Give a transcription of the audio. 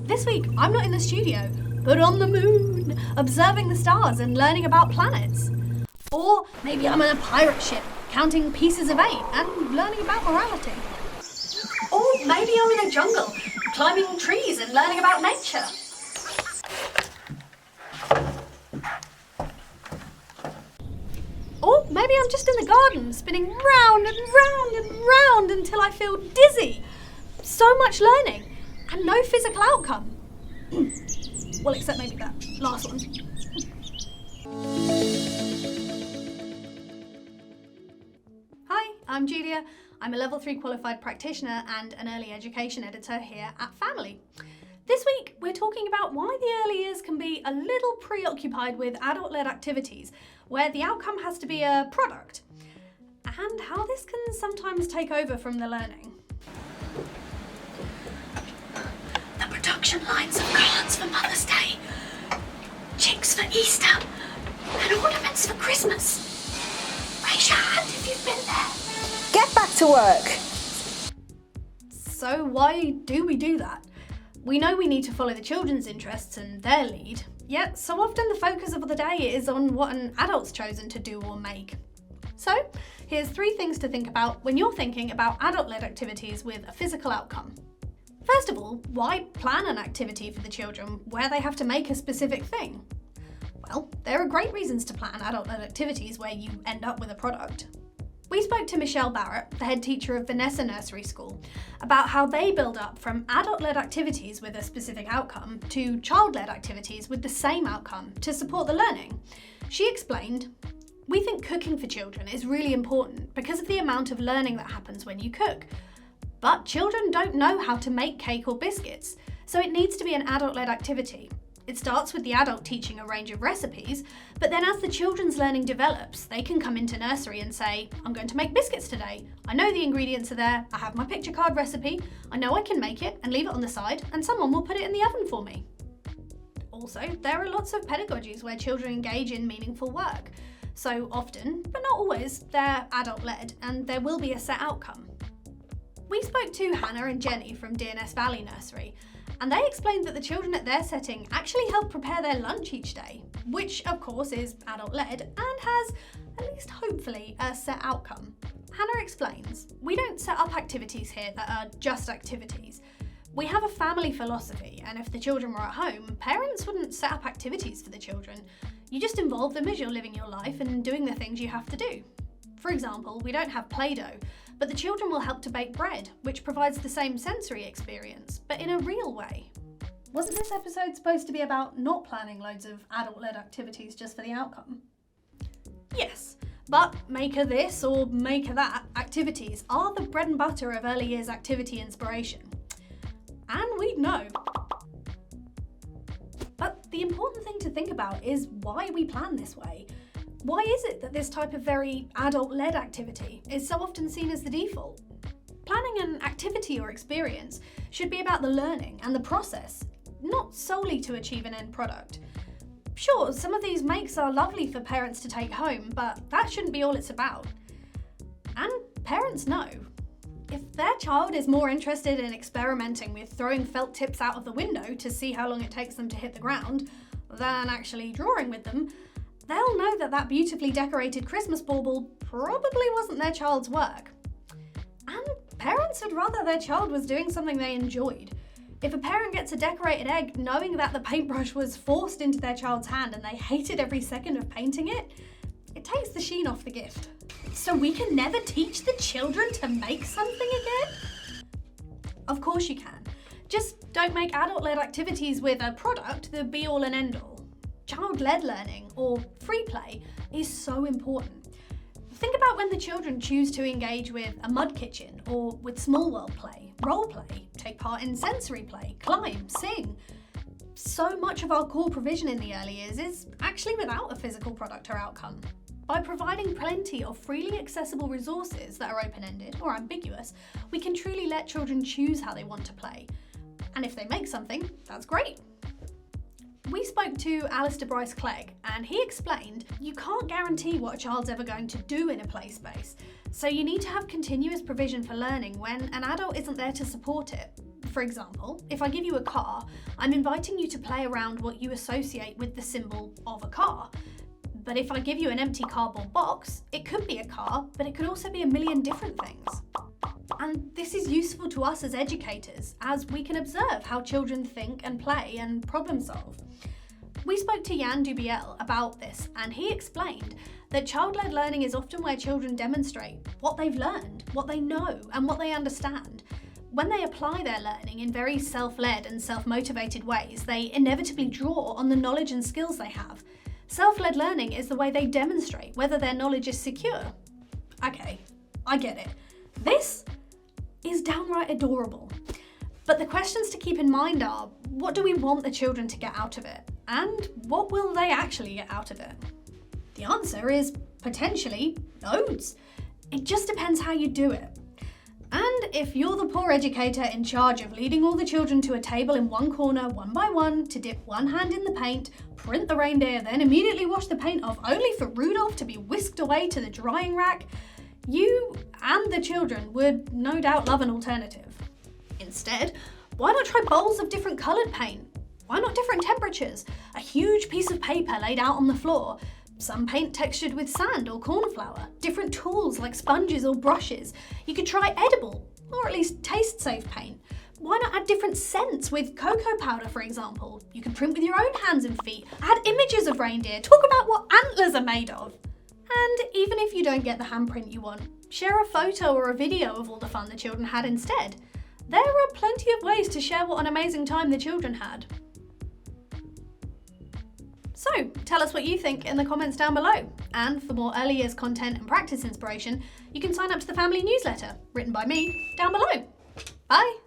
This week, I'm not in the studio, but on the moon, observing the stars and learning about planets. Or maybe I'm on a pirate ship, counting pieces of 8 and learning about morality. Or maybe I'm in a jungle, climbing trees and learning about nature. Or maybe I'm just in the garden, spinning round and round and round until I feel dizzy. So much learning, and no physical outcome. Well, except maybe that last one. Hi, I'm Julia. I'm a level 3 qualified practitioner and an early education editor here at Family. This week, we're talking about why the early years can be a little preoccupied with adult-led activities, where the outcome has to be a product, and how this can sometimes take over from the learning. The production lines of cards for Mother's Day, chicks for Easter, and ornaments for Christmas. Raise your hand if you've been there. Get back to work. So why do we do that? We know we need to follow the children's interests and their lead, yet so often the focus of the day is on what an adult's chosen to do or make. So, here's 3 things to think about when you're thinking about adult-led activities with a physical outcome. First of all, why plan an activity for the children where they have to make a specific thing? Well, there are great reasons to plan adult-led activities where you end up with a product. We spoke to Michelle Barrett, the head teacher of Vanessa Nursery School, about how they build up from adult-led activities with a specific outcome to child-led activities with the same outcome to support the learning. She explained, "We think cooking for children is really important because of the amount of learning that happens when you cook. But children don't know how to make cake or biscuits, so it needs to be an adult-led activity. It starts with the adult teaching a range of recipes, but then as the children's learning develops, they can come into nursery and say, I'm going to make biscuits today. I know the ingredients are there, I have my picture card recipe, I know I can make it and leave it on the side, and someone will put it in the oven for me." Also, there are lots of pedagogies where children engage in meaningful work. So often, but not always, they're adult-led and there will be a set outcome. We spoke to Hannah and Jenny from D&S Valley Nursery, and they explained that the children at their setting actually help prepare their lunch each day, which of course is adult-led and has, at least hopefully, a set outcome. Hannah explains, "We don't set up activities here that are just activities. We have a family philosophy, and if the children were at home, parents wouldn't set up activities for the children. You just involve them as you're living your life and doing the things you have to do. For example, we don't have Play-Doh, but the children will help to bake bread, which provides the same sensory experience, but in a real way." Wasn't this episode supposed to be about not planning loads of adult-led activities just for the outcome? Yes, but maker this or maker that activities are the bread and butter of early years activity inspiration. And we'd know. But the important thing to think about is why we plan this way. Why is it that this type of very adult-led activity is so often seen as the default? Planning an activity or experience should be about the learning and the process, not solely to achieve an end product. Sure, some of these makes are lovely for parents to take home, but that shouldn't be all it's about. And parents know. If their child is more interested in experimenting with throwing felt tips out of the window to see how long it takes them to hit the ground, than actually drawing with them, they'll know that that beautifully decorated Christmas bauble probably wasn't their child's work. And parents would rather their child was doing something they enjoyed. If a parent gets a decorated egg knowing that the paintbrush was forced into their child's hand and they hated every second of painting it, it takes the sheen off the gift. So we can never teach the children to make something again? Of course you can. Just don't make adult-led activities with a product the be-all and end-all. Child-led learning, or free play, is so important. Think about when the children choose to engage with a mud kitchen or with small world play, role play, take part in sensory play, climb, sing. So much of our core provision in the early years is actually without a physical product or outcome. By providing plenty of freely accessible resources that are open-ended or ambiguous, we can truly let children choose how they want to play. And if they make something, that's great. We spoke to Alistair Bryce Clegg, and he explained you can't guarantee what a child's ever going to do in a play space, so you need to have continuous provision for learning when an adult isn't there to support it. For For example, if I give you a car, I'm inviting you to play around what you associate with the symbol of a car. But if I give you an empty cardboard box, it could be a car, but it could also be a million different things. And this is useful to us as educators, as we can observe how children think and play and problem solve. We spoke to Jan Dubiel about this, and he explained that child-led learning is often where children demonstrate what they've learned, what they know, and what they understand. When they apply their learning in very self-led and self-motivated ways, they inevitably draw on the knowledge and skills they have. Self-led learning is the way they demonstrate whether their knowledge is secure. Okay, I get it. This is downright adorable. But the questions to keep in mind are, what do we want the children to get out of it? And what will they actually get out of it? The answer is potentially loads. It just depends how you do it. And if you're the poor educator in charge of leading all the children to a table in one corner, one by one, to dip one hand in the paint, print the reindeer, then immediately wash the paint off, only for Rudolph to be whisked away to the drying rack, you and the children would no doubt love an alternative. Instead, why not try bowls of different coloured paint? Why not different temperatures? A huge piece of paper laid out on the floor, some paint textured with sand or cornflour, different tools like sponges or brushes. You could try edible, or at least taste-safe paint. Why not add different scents with cocoa powder, for example? You could print with your own hands and feet, add images of reindeer, talk about what antlers are made of. And even if you don't get the handprint you want, share a photo or a video of all the fun the children had instead. There are plenty of ways to share what an amazing time the children had. So, tell us what you think in the comments down below. And for more early years content and practice inspiration, you can sign up to the family newsletter, written by me, down below. Bye!